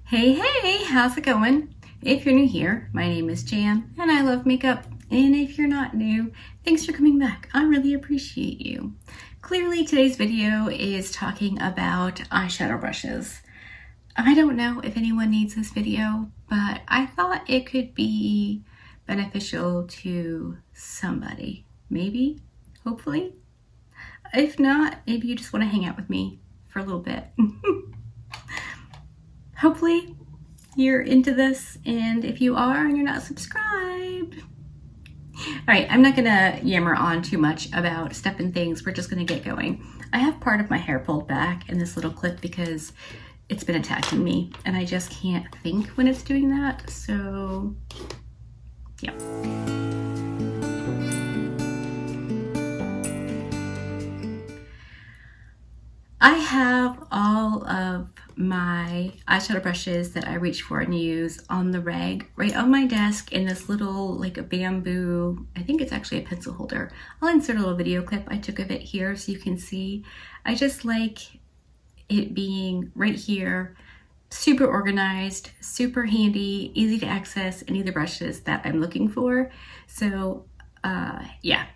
Hey, how's it going? If you're new here, my name is Jan and I love makeup. And if you're not new, thanks for coming back. I really appreciate you. Clearly, today's video is talking about eyeshadow brushes. I don't know if anyone needs this video, but I thought it could be beneficial to somebody. Maybe, hopefully. If not, maybe you just want to hang out with me for a little bit. Hopefully you're into this, and if you are and you're not subscribed. All right, I'm not gonna yammer on too much about stuff and things. We're just gonna get going. I have part of my hair pulled back in this little clip because it's been attacking me and I just can't think when it's doing that. So yeah. I have all of my eyeshadow brushes that I reach for and use on the rag right on my desk in this little like a bamboo, I think it's actually a pencil holder. I'll insert a little video clip I took of it here so you can see. I just like it being right here, super organized, super handy, easy to access any of the brushes that I'm looking for. So yeah.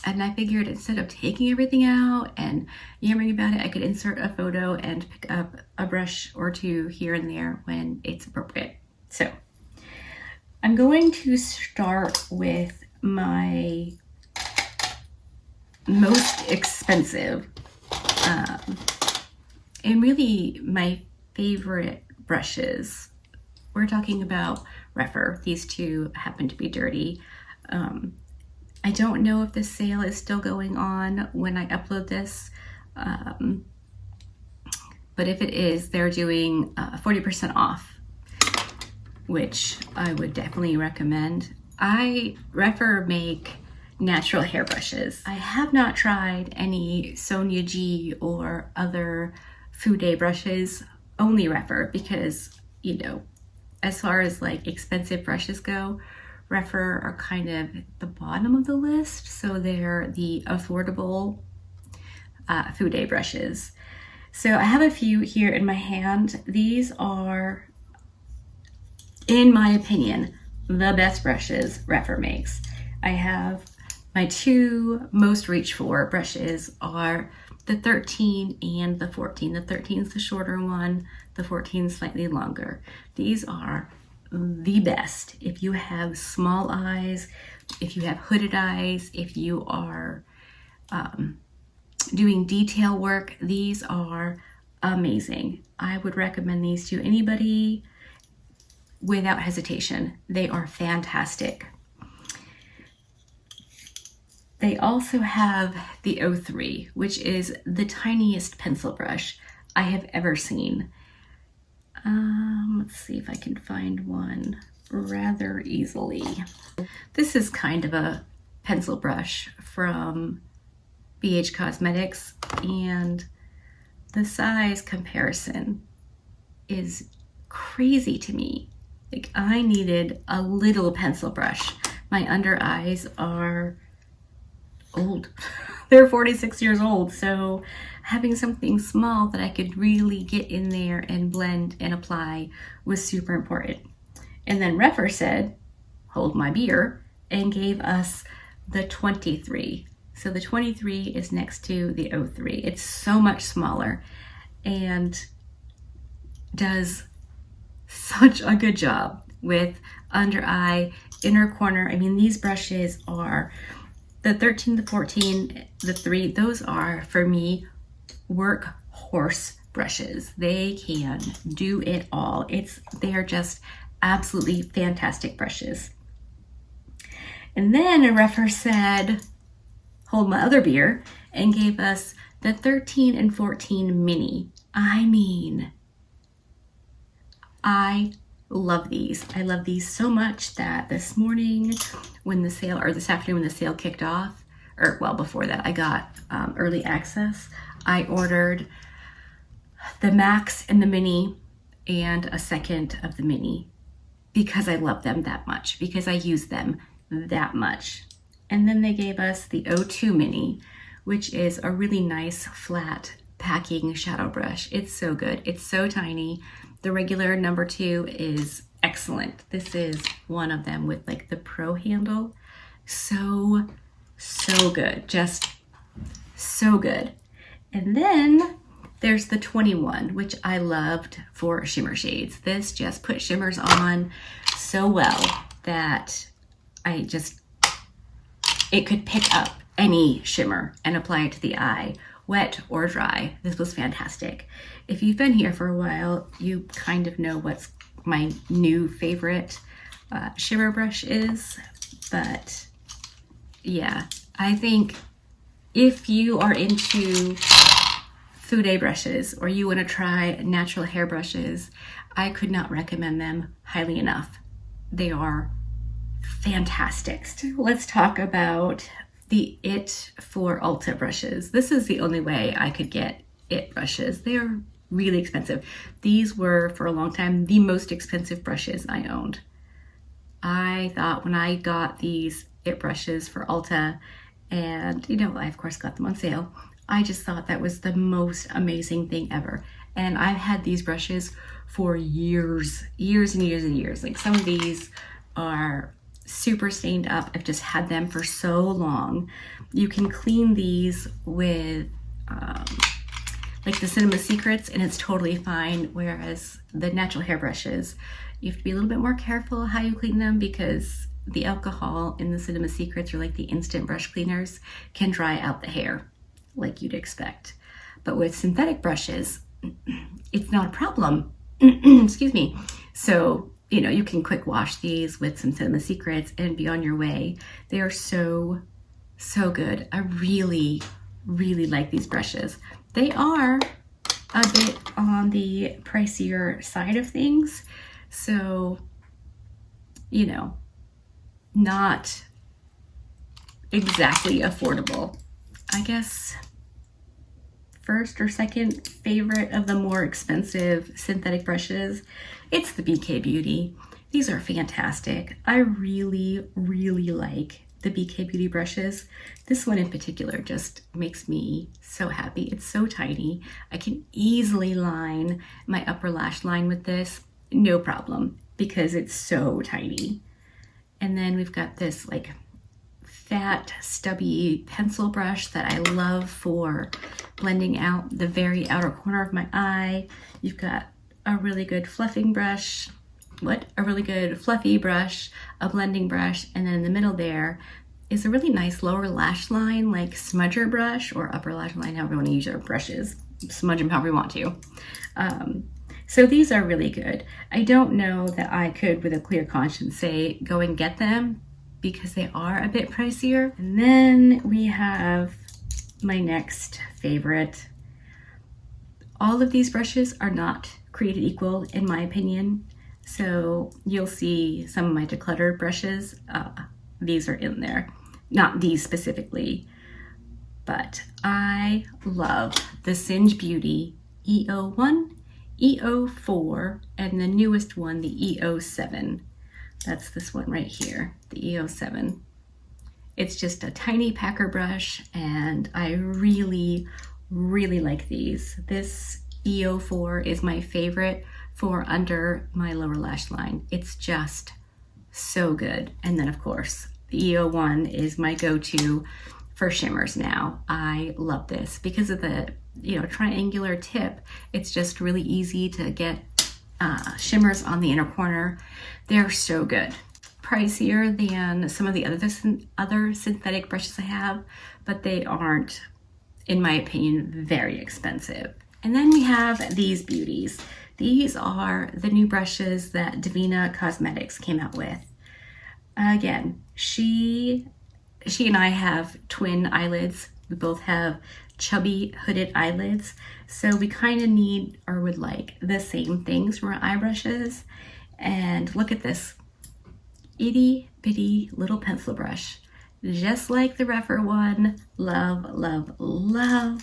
And I figured instead of taking everything out and yammering about it, I could insert a photo and pick up a brush or two here and there when it's appropriate. So I'm going to start with my most expensive and really my favorite brushes. We're talking about Rephr. These two happen to be dirty. I don't know if the sale is still going on when I upload this, but if it is, they're doing 40% off, which I would definitely recommend. Rephr make natural hair brushes. I have not tried any Sonia G or other Fude brushes, only Rephr, because, you know, as far as like expensive brushes go, Rephr are kind of the bottom of the list, so they're the affordable Fude brushes. So I have a few here in my hand. These are, in my opinion, the best brushes Rephr makes. I have my two most reach for brushes are the 13 and the 14. The 13 is the shorter one, the 14 is slightly longer. These are the best if you have small eyes, if you have hooded eyes, if you are doing detail work. These are amazing. I would recommend these to anybody without hesitation. They are fantastic. They also have the 03, which is the tiniest pencil brush I have ever seen. Let's see if I can find one rather easily. This is kind of a pencil brush from BH Cosmetics, and the size comparison is crazy to me. Like, I needed a little pencil brush. My under eyes are old. They're 46 years old, so having something small that I could really get in there and blend and apply was super important. And then Rephr said, hold my beer, and gave us the 23. So the 23 is next to the 03. It's so much smaller and does such a good job with under eye, inner corner. I mean, these brushes are the 13, the 14, the 3, those are, for me, workhorse brushes. They can do it all. They are just absolutely fantastic brushes. And then Rephr said, hold my other beer, and gave us the 13 and 14 mini. I mean, I love these. I love these so much that this morning when the sale, or this afternoon when the sale kicked off, or well before that, I got early access. I ordered the Max and the Mini and a second of the Mini because I love them that much, because I use them that much. And then they gave us the 02 Mini, which is a really nice flat packing shadow brush. It's so good. It's so tiny. The regular number 2 is excellent. This is one of them with like the pro handle. So good, just so good. And then there's the 21, which I loved for shimmer shades. This just put shimmers on so well that it could pick up any shimmer and apply it to the eye, wet or dry. This was fantastic. If you've been here for a while, you kind of know what's my new favorite shimmer brush is. But yeah, I think if you are into Fude brushes or you want to try natural hair brushes, I could not recommend them highly enough. They are fantastic. So let's talk about the It for Ulta brushes. This is the only way I could get It brushes. They are really expensive. These were for a long time the most expensive brushes I owned. I thought when I got these It brushes for Ulta, and you know, I of course got them on sale, I just thought that was the most amazing thing ever. And I've had these brushes for years and years and years. Like some of these are super stained up. I've just had them for so long. You can clean these with like the Cinema Secrets and it's totally fine. Whereas the natural hair brushes, you have to be a little bit more careful how you clean them because the alcohol in the Cinema Secrets or like the instant brush cleaners can dry out the hair like you'd expect. But with synthetic brushes, it's not a problem. Excuse me. So, you know, you can quick wash these with some Cinema Secrets and be on your way. They are so good. I really like these brushes. They are a bit on the pricier side of things. So, you know, not exactly affordable. I guess first or second favorite of the more expensive synthetic brushes, it's the BK Beauty. These are fantastic. I really like the BK Beauty brushes. This one in particular just makes me so happy. It's so tiny. I can easily line my upper lash line with this, no problem, because it's so tiny. And then we've got this like fat, stubby pencil brush that I love for blending out the very outer corner of my eye. You've got a really good fluffing brush, a really good fluffy brush, a blending brush, and then in the middle there is a really nice lower lash line, like smudger brush or upper lash line, however you want to use your brushes. Smudge them however you want to. So these are really good. I don't know that I could, with a clear conscience, say go and get them because they are a bit pricier. And then we have my next favorite. All of these brushes are not created equal, in my opinion. So you'll see some of my decluttered brushes. These are in there. Not these specifically, but I love the Singe Beauty EO1, EO4, and the newest one, the EO7. That's this one right here, the EO7. It's just a tiny packer brush, and I really like these. This EO4 is my favorite for under my lower lash line. It's just so good. And then of course, the EO1 is my go-to for shimmers now. I love this because of the, you know, triangular tip. It's just really easy to get shimmers on the inner corner. They're so good. Pricier than some of the other synthetic brushes I have, but they aren't, in my opinion, very expensive. And then we have these beauties. These are the new brushes that Divina Cosmetics came out with. Again, she and I have twin eyelids. We both have chubby hooded eyelids. So we kind of need or would like the same things from our eye brushes. And look at this itty bitty little pencil brush. Just like the Rephr one. Love.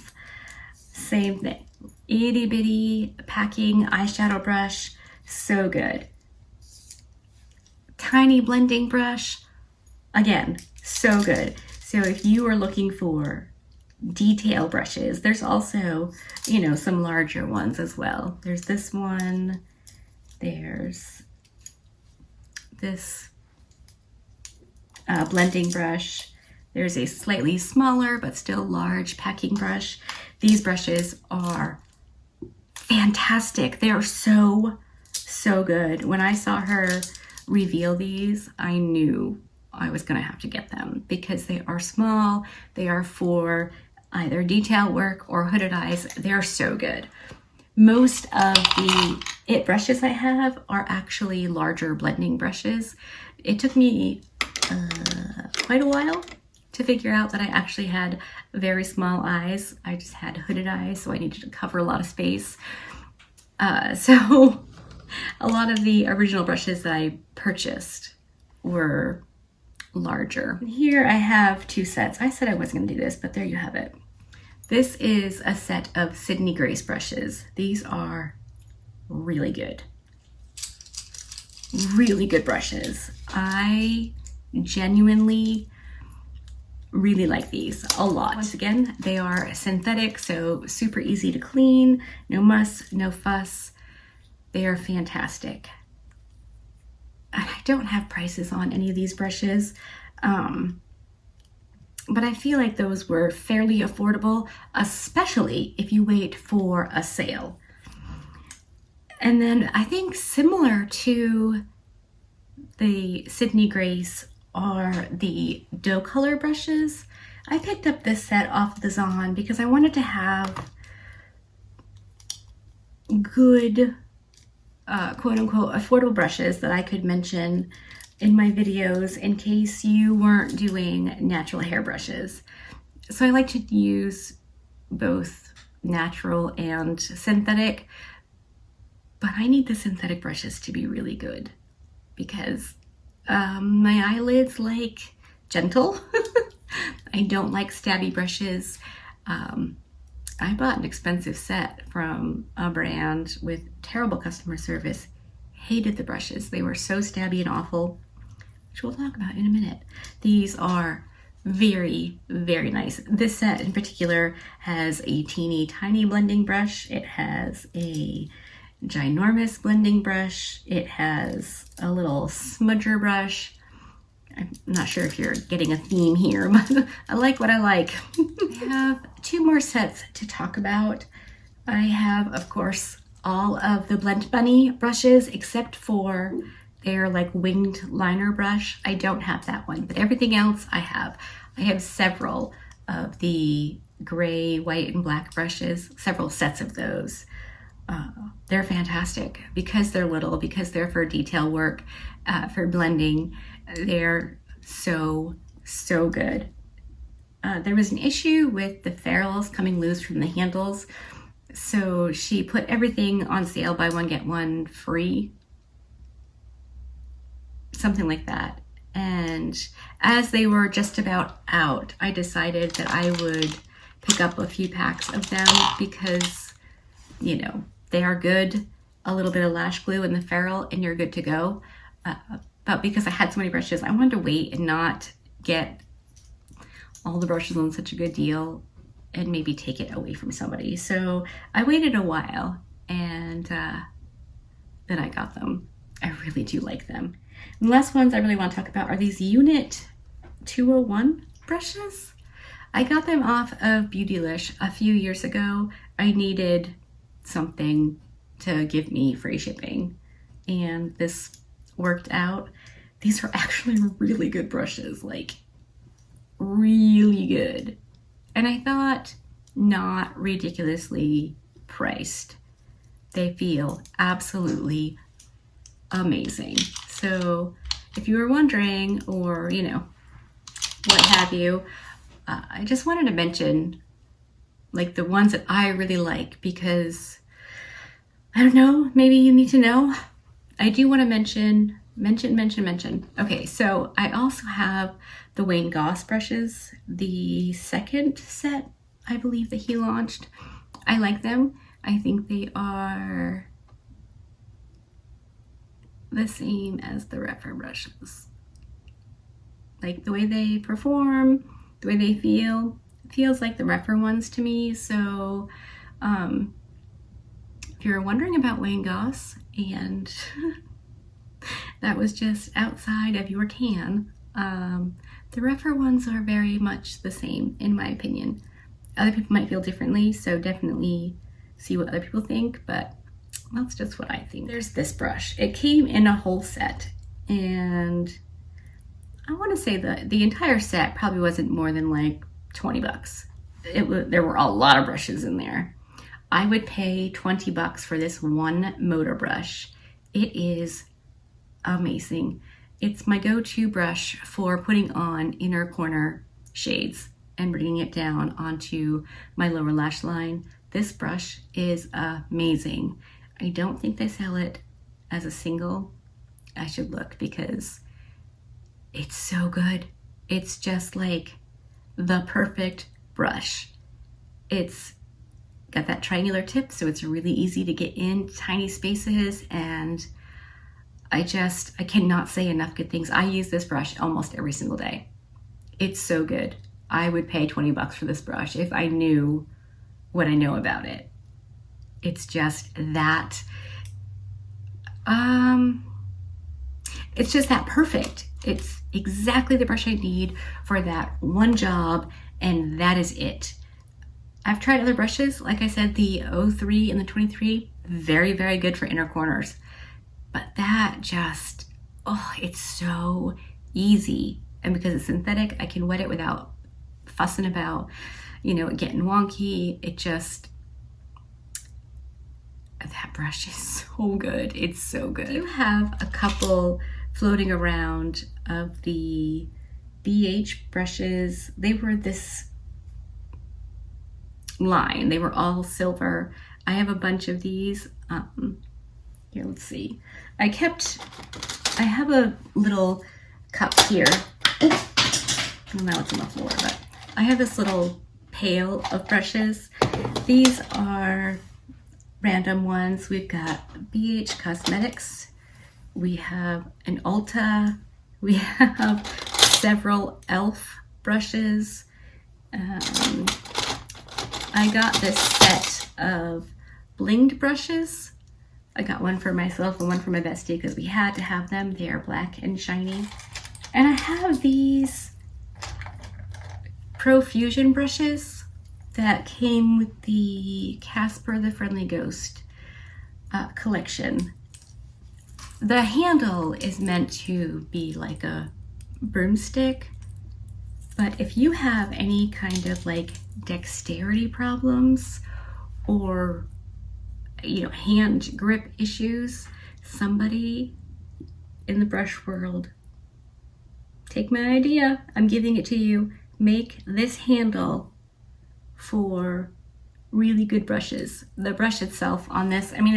Same thing. Itty bitty packing eyeshadow brush. So good. Tiny blending brush. Again, so good. So if you are looking for detail brushes, there's also, you know, some larger ones as well. There's this one, There's this blending brush. There's a slightly smaller but still large packing brush. These brushes are fantastic. They are so good. When I saw her reveal these, I knew I was gonna have to get them because they are small. They are for either detail work or hooded eyes. They're so good. Most of the IT brushes I have are actually larger blending brushes. It took me quite a while to figure out that I actually had very small eyes. I just had hooded eyes, so I needed to cover a lot of space. So a lot of the original brushes that I purchased were larger. Here I have two sets. I said I wasn't gonna do this, but there you have it. This is a set of Sydney Grace brushes. These are really good. Really good brushes. I genuinely really like these a lot. Once again, they are synthetic, so super easy to clean, no muss, no fuss. They are fantastic. And I don't have prices on any of these brushes, but I feel like those were fairly affordable, especially if you wait for a sale. And then I think similar to the Sydney Grace are the dough color brushes. I picked up this set off the Zon because I wanted to have good quote unquote affordable brushes that I could mention in my videos in case you weren't doing natural hair brushes. So I like to use both natural and synthetic, but I need the synthetic brushes to be really good because my eyelids like gentle. I don't like stabby brushes. I bought an expensive set from a brand with terrible customer service. Hated the brushes. They were so stabby and awful, which we'll talk about in a minute. These are very nice. This set in particular has a teeny tiny blending brush. It has a ginormous blending brush. It has a little smudger brush. I'm not sure if you're getting a theme here, but I like what I like. I have two more sets to talk about. I have, of course, all of the Blend Bunny brushes except for their like winged liner brush. I don't have that one, but everything else I have. I have several of the gray, white, and black brushes, several sets of those. They're fantastic because they're little, because they're for detail work, for blending. They're so good. There was an issue with the ferrules coming loose from the handles, so she put everything on sale, buy one get one free, something like that. And as they were just about out, I decided that I would pick up a few packs of them because, you know, they are good. A little bit of lash glue in the ferrule and you're good to go. But because I had so many brushes, I wanted to wait and not get all the brushes on such a good deal and maybe take it away from somebody. So I waited a while and then I got them. I really do like them. And the last ones I really want to talk about are these Unit 201 brushes. I got them off of Beautylish a few years ago. I needed something to give me free shipping and this worked out. These are actually really good brushes, like really good. And I thought not ridiculously priced. They feel absolutely amazing. So if you were wondering, or you know, what have you, I just wanted to mention like the ones that I really like because I don't know, maybe you need to know. I do want to mention. Okay, so I also have the Wayne Goss brushes, the second set I believe that he launched. I like them. I think they are the same as the Refer brushes. Like the way they perform, the way they feel, feels like the Refer ones to me. So if you're wondering about Wayne Goss and that was just outside of your can. The Refer ones are very much the same, in my opinion. Other people might feel differently, so definitely see what other people think, but that's just what I think. There's this brush. It came in a whole set, and I want to say that the entire set probably wasn't more than like 20 bucks. There were a lot of brushes in there. I would pay 20 bucks for this one motor brush. It is amazing. It's my go-to brush for putting on inner corner shades and bringing it down onto my lower lash line. This brush is amazing. I don't think they sell it as a single. I should look because it's so good. It's just like the perfect brush. It's got that triangular tip, so it's really easy to get in tiny spaces, and I cannot say enough good things. I use this brush almost every single day. It's so good. I would pay 20 bucks for this brush if I knew what I know about it. It's just that, it's just that perfect. It's exactly the brush I need for that one job, and that is it. I've tried other brushes, like I said, the 03 and the 23, very, very good for inner corners. But that just, oh, it's so easy. And because it's synthetic, I can wet it without fussing about, you know, it getting wonky. It just, that brush is so good. It's so good. You have a couple floating around of the BH brushes. They were this line. They were all silver. I have a bunch of these. Here, let's see. I have a little cup here. Oh, well, now it's on the floor, but I have this little pail of brushes. These are random ones. We've got BH Cosmetics. We have an Ulta. We have several e.l.f. brushes. I got this set of blinged brushes. I got one for myself and one for my bestie because we had to have them. They are black and shiny. And I have these Profusion brushes that came with the Casper the Friendly Ghost collection. The handle is meant to be like a broomstick, but if you have any kind of like dexterity problems or, you know, hand grip issues, somebody in the brush world, take my idea, I'm giving it to you, make this handle for really good brushes. The brush itself on this, I mean,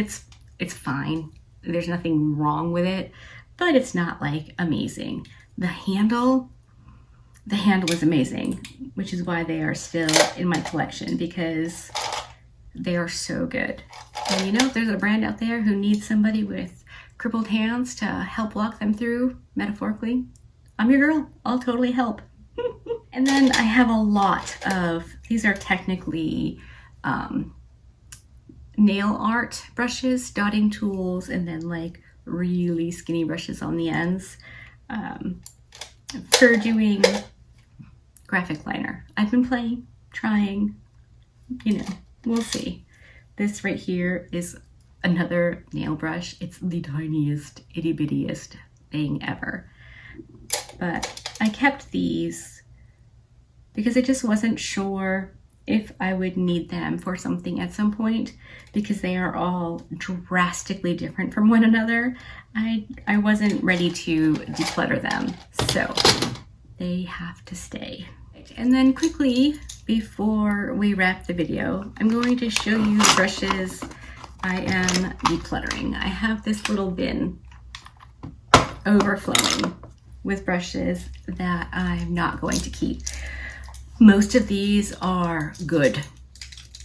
it's fine. There's nothing wrong with it, but it's not like amazing. The handle is amazing, which is why they are still in my collection, because they are so good. And you know, if there's a brand out there who needs somebody with crippled hands to help walk them through, metaphorically, I'm your girl. I'll totally help. And then I have a lot of, these are technically nail art brushes, dotting tools, and then like really skinny brushes on the ends for doing graphic liner. I've been playing, trying, you know, we'll see. This right here is another nail brush. It's the tiniest, itty bittiest thing ever. But I kept these because I just wasn't sure if I would need them for something at some point, because they are all drastically different from one another. I wasn't ready to declutter them, so they have to stay. And then quickly, before we wrap the video, I'm going to show you the brushes I am decluttering. I have this little bin overflowing with brushes that I'm not going to keep. Most of these are good,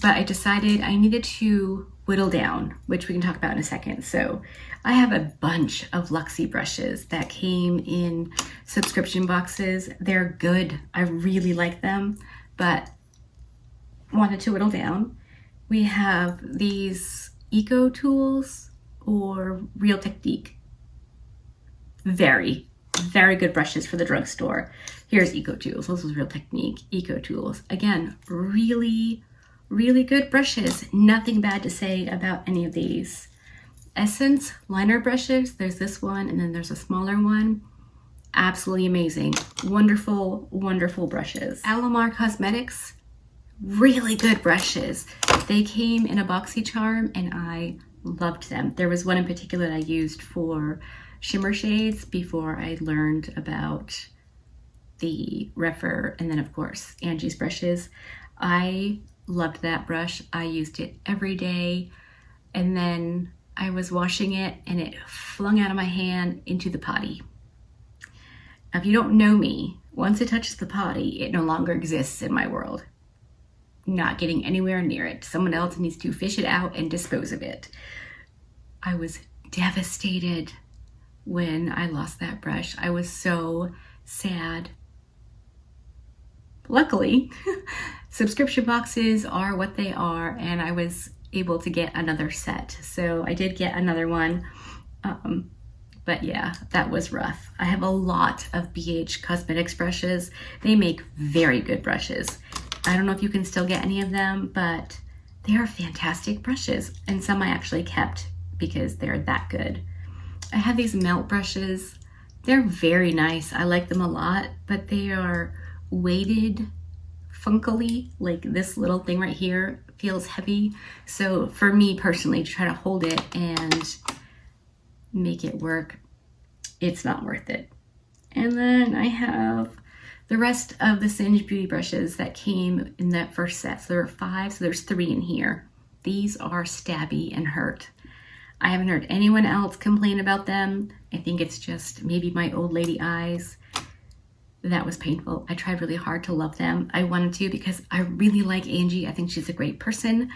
but I decided I needed to whittle down, which we can talk about in a second. So I have a bunch of Luxie brushes that came in subscription boxes. They're good. I really like them, but wanted to whittle down. We have these eco tools, or Real Technique. Very, very good brushes for the drugstore. Here's Eco Tools. This was Real Technique. Eco Tools. Again, really, really good brushes. Nothing bad to say about any of these. Essence liner brushes. There's this one, and then there's a smaller one. Absolutely amazing. Wonderful, wonderful brushes. Alamar Cosmetics. Really good brushes. They came in a BoxyCharm, and I loved them. There was one in particular that I used for shimmer shades before I learned about the Rephr, and then of course Angie's brushes. I loved that brush. I used it every day, and then I was washing it and it flung out of my hand into the potty. Now, if you don't know me, once it touches the potty, it no longer exists in my world. Not getting anywhere near it. Someone else needs to fish it out and dispose of it. I was devastated when I lost that brush. I was so sad. Luckily, subscription boxes are what they are, and I was able to get another set. So I did get another one. But yeah, that was rough. I have a lot of BH Cosmetics brushes. They make very good brushes. I don't know if you can still get any of them, but they are fantastic brushes. And some I actually kept because they're that good. I have these melt brushes. They're very nice. I like them a lot, but they are weighted funkily. Like this little thing right here feels heavy. So for me personally, to try to hold it and make it work, it's not worth it. And then I have the rest of the Singe Beauty brushes that came in that first set. So there were 5, so there's 3 in here. These are stabby and hurt. I haven't heard anyone else complain about them. I think it's just maybe my old lady eyes. That was painful. I tried really hard to love them. I wanted to because I really like Angie. I think she's a great person.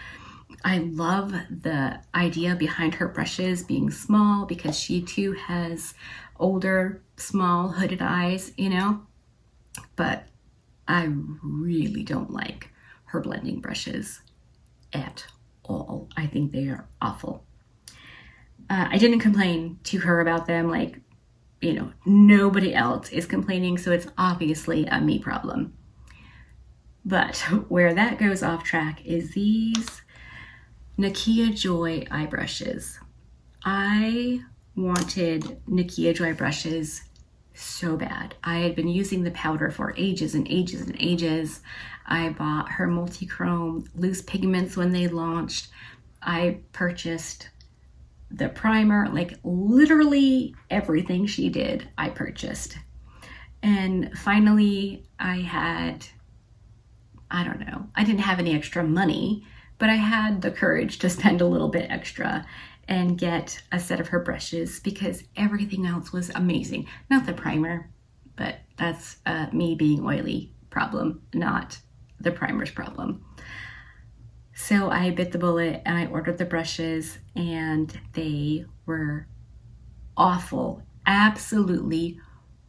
I love the idea behind her brushes being small because she too has older, small, hooded eyes, you know? But I really don't like her blending brushes at all. I think they are awful. I didn't complain to her about them, like, you know, nobody else is complaining, so it's obviously a me problem. But where that goes off track is these Nakia Joy eye brushes. I wanted Nakia Joy brushes so bad. I had been using the powder for ages and ages and ages. I bought her multi-chrome loose pigments when they launched. I purchased the primer, like literally everything she did, I purchased. And finally I don't know, I didn't have any extra money, but I had the courage to spend a little bit extra and get a set of her brushes because everything else was amazing. Not the primer, but that's me being oily problem, not the primer's problem. So I bit the bullet and I ordered the brushes and they were awful, absolutely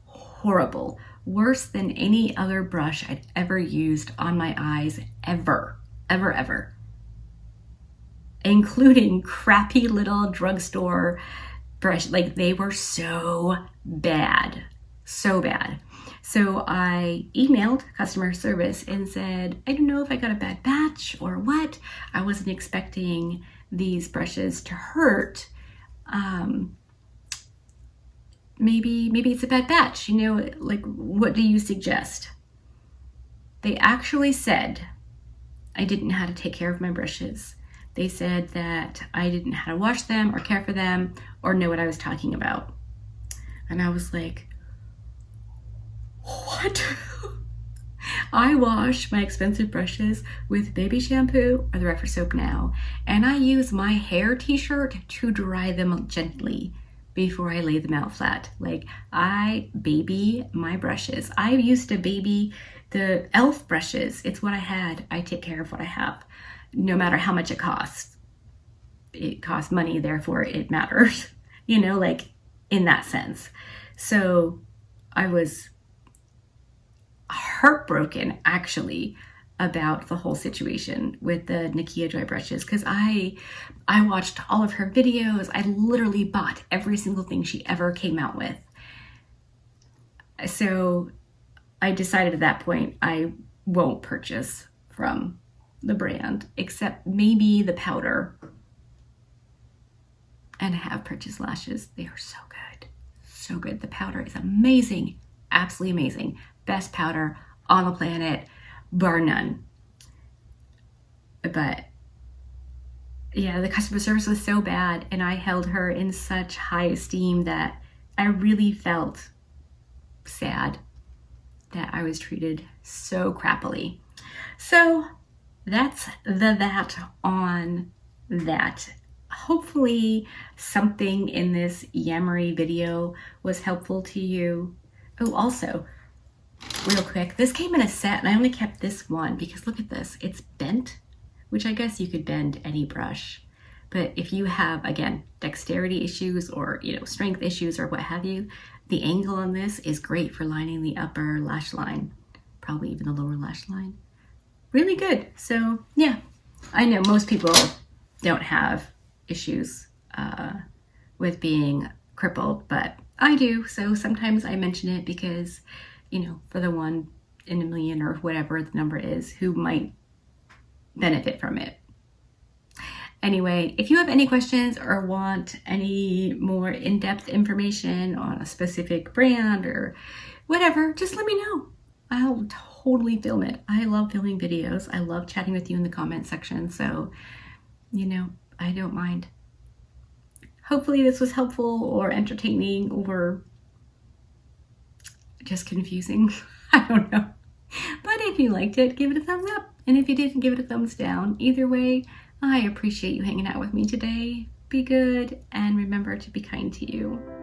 horrible. Worse than any other brush I'd ever used on my eyes, ever, ever, ever. Including crappy little drugstore brush. Like they were so bad, so bad. So I emailed customer service and said, I don't know if I got a bad batch or what. I wasn't expecting these brushes to hurt. Maybe it's a bad batch, you know, like what do you suggest? They actually said I didn't know how to take care of my brushes. They said that I didn't know how to wash them or care for them or know what I was talking about. And I was like, what? I wash my expensive brushes with baby shampoo or the Rephr soap now, and I use my hair t-shirt to dry them gently before I lay them out flat. Like I baby my brushes. I used to baby the e.l.f. brushes. It's what I had. I take care of what I have, no matter how much it costs. It costs money, therefore it matters, you know, like in that sense. So I was heartbroken actually about the whole situation with the Nakia dry brushes, because I watched all of her videos. I literally bought every single thing she ever came out with. So I decided at that point I won't purchase from the brand, except maybe the powder. And I have purchased lashes. They are so good. So good. The powder is amazing. Absolutely amazing. Best powder on the planet, bar none. But yeah, the customer service was so bad, and I held her in such high esteem that I really felt sad that I was treated so crappily. So that's that on that. Hopefully something in this Yamory video was helpful to you. Oh, also, real quick, this came in a set, and I only kept this one because look at this. It's bent, which I guess you could bend any brush. But if you have, again, dexterity issues or, strength issues or what have you, the angle on this is great for lining the upper lash line, probably even the lower lash line. Really good. So yeah, I know most people don't have issues with being crippled, but I do. So sometimes I mention it because, for the 1 in a million or whatever the number is who might benefit from it. Anyway, if you have any questions or want any more in-depth information on a specific brand or whatever, just let me know. I'll totally film it. I love filming videos. I love chatting with you in the comment section. So, I don't mind. Hopefully this was helpful or entertaining or just confusing. I don't know. But if you liked it, give it a thumbs up. And if you didn't, give it a thumbs down. Either way, I appreciate you hanging out with me today. Be good and remember to be kind to you.